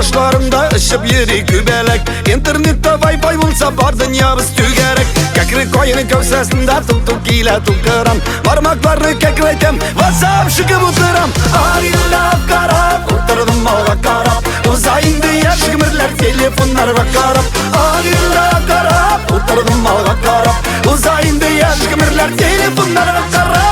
başlarında ışıp yeri kübelek. İnternette Wi-Fi bulsa bar dünyamız tügerek. Kekri koyunun kövsesinde tuk ile tukaram. Parmaklarını kekretem WhatsApp şıkıp oturam. Ağıyla karap oturdum malga karap. Uzayın diye şıkmırlar telefonlar ve karap. Ağıyla karap oturdum malga karap. Uzayın diye şıkmırlar telefonlar ve karap.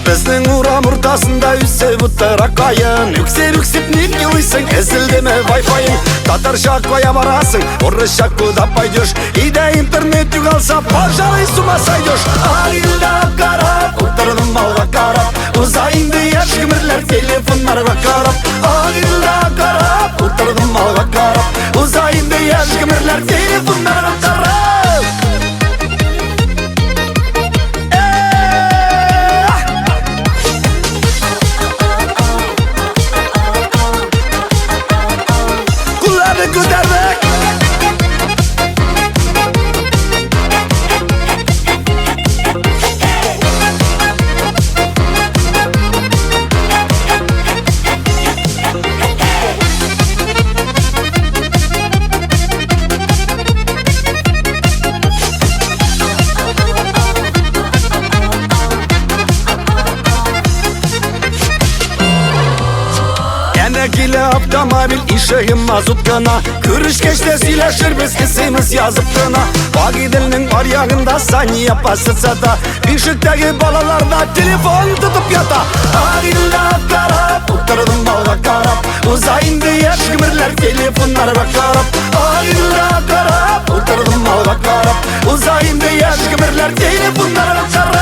Bizning uram ortasında üsse butara kayın. Yüksep nik yılıysan ezildeme Wi-Fi'in. Tatarşa koya varasın, orışa kuda paydoş. İde internet yugalsa parçalayı sumasaydoş. Ağıyla karap oturdum malga karap. Uzayın diye şıkmırlar telefonlar ve karap. Ağıyla karap oturdum malga karap. Uzayın diye şıkmırlar telefonlar ve karap. Kile avtomobil işeyim mazut gana. Kürüş geçte sileşir biz isimiz yazıp gana. Bagidilinin var yağında saniye pasıtsada. Bişikteki balalarda telefon tutup yata. Ağıyla karap oturdum malga karap. Uzayın diye şıkmırlar telefonlar ve karap. Ağıyla karap oturdum malga karap. Uzayın diye şıkmırlar telefonlar ve karap.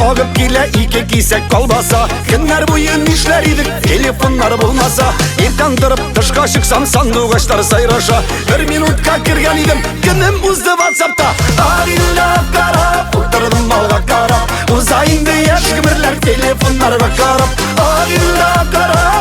Ağıp gile iki giysek kalbasa. Günler boyun işler idik telefonlar bulmasa. İlkan durup dışka çıksam sandıgaçlar sayraşa. Bir minutka kirgen idim günüm uzdu WhatsApp'ta. Ağıyla karap oturdum malga karap. Uzayın diye şıkmırlar telefonlar ve karap. Ağıyla karap